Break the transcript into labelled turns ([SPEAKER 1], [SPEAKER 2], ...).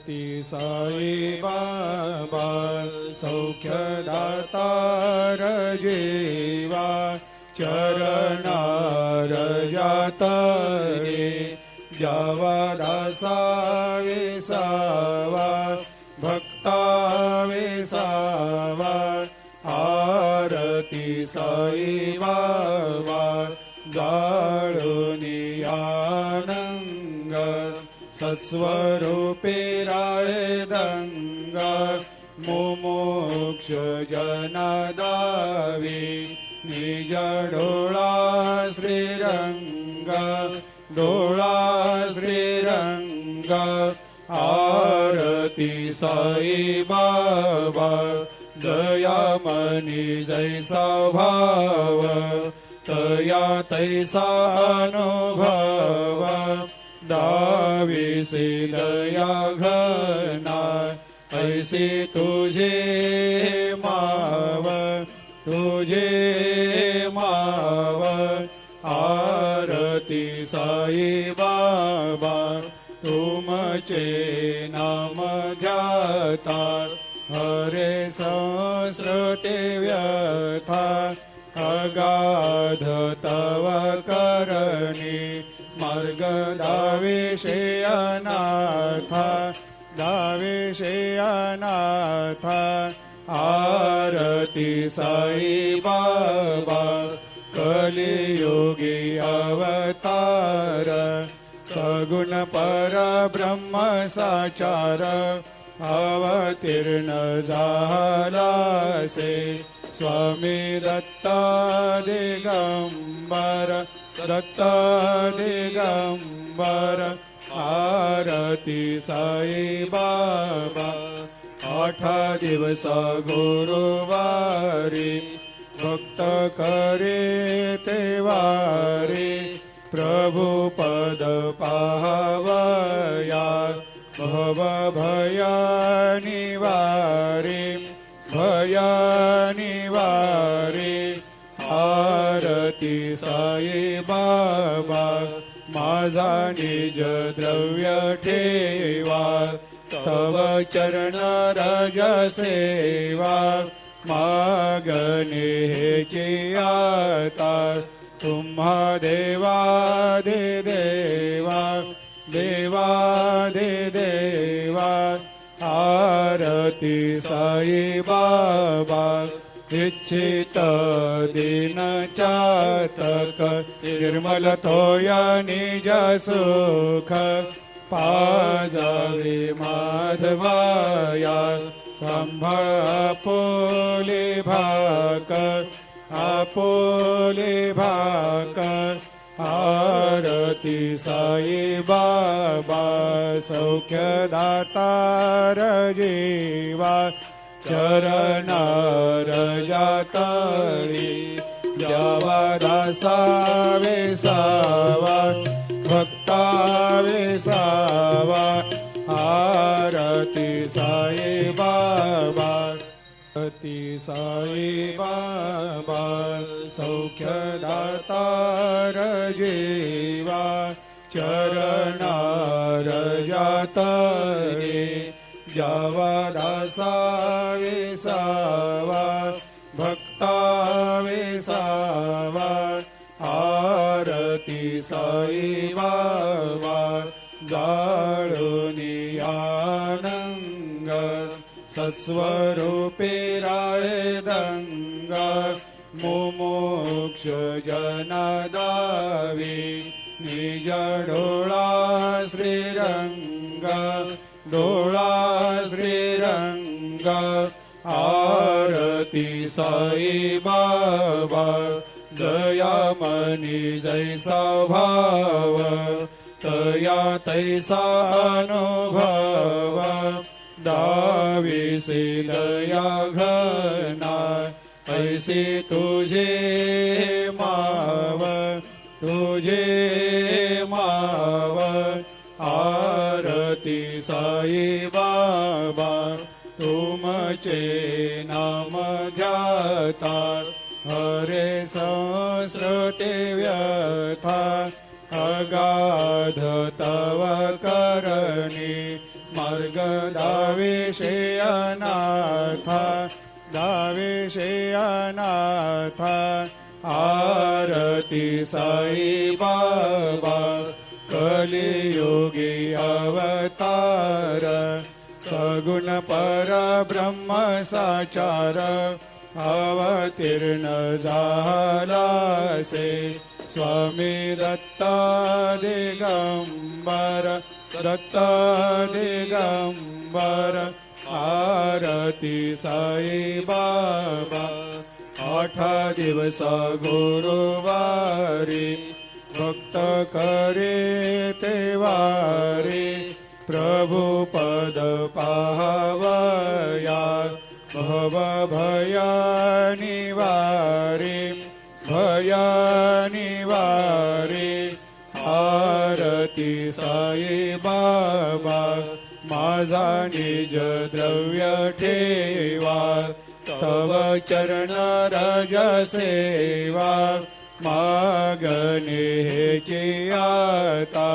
[SPEAKER 1] ती साई बाबा सौख्यदातार जीवा चरणार जातरे जावा दासा विसावा भक्ता विसावा आरती साई बाबा जाळुनी आनंग सत्स्वरूपे राय दंग मुमुक्ष जनदावी निज डोळा श्रीरंग डोळा श्रीरंग आरती साई बाबा दयामनी जैसा भाव तया तैसा अनुभव दाविसी दया घना ऐसी तुझे माव तुझे माव आरती साई बाबा तुमचे नाम ध्याता हरे संस्कृते व्यथा अगाध तव करणी मार्ग दाविषे अनाथा दाविषे अनाथा आरती साई बाबा कलियुगी अवतार सगुण परब्रह्म साचार अवतीर्ण झालासे स्वामी दत्त दिगंबर दत्त दिगंबर आरती साई बाबा 8 दिवस गुरुवारी भक्त करे तेवारी प्रभु पद पाहवया भव भया निवारी भया निवारी आरती साई बाबा माझा निज द्रव्य ठेवा तव चरण रज सेवा मागणे हेची आता तुम्हा देवादि देवा देवादि देवा आरती साई बाबा इच्छित दिन चातक निर्मल थोया निज सुख पाजावे माधवाया सांभाळ आपोले भाक आरती साई बाबा सौख्यदातार जीवा चरणार जातळी द्यावा दासा विसावा भक्ता विसावा आरती साई बाबा आरती साई बाबा सौख्यदातार जीवा चरणार जातळे जावा दासा विसावा भक्ता विसावा आरती साई बाबा जाळुनी आनंग सत्स्वरूपे राय दंग मुमुक्ष जनदावी निज डोळा श्रीरंग डोळा श्रीरंग आरती साई बाबा दयामनी जैसा भाव तया तैसा अनुभव दाविसी दया घना ऐसी तुझे माव तुझे माव आरती साई बाबा तुमचे नाम ध्याता हरे संस्कृते व्यथा अगाध तव करणी मार्ग दाविषे अनाथा दाविषे अनाथा आरती साई बाबा कलियुगी अवतार सगुण परब्रह्म साचार अवतीर्ण झालासे स्वामी दत्ता दिगंबर दत्ता दिगंबर आरती साई बाबा 8 दिवस गुरुवारी भक्त करे ते वारी प्रभु पद पाहवया भव भया निवारे भया निवारे आरती साई बाबा माझा निज द्रव्य ठेवा तव चरण रज सेवा मागणे हेची आता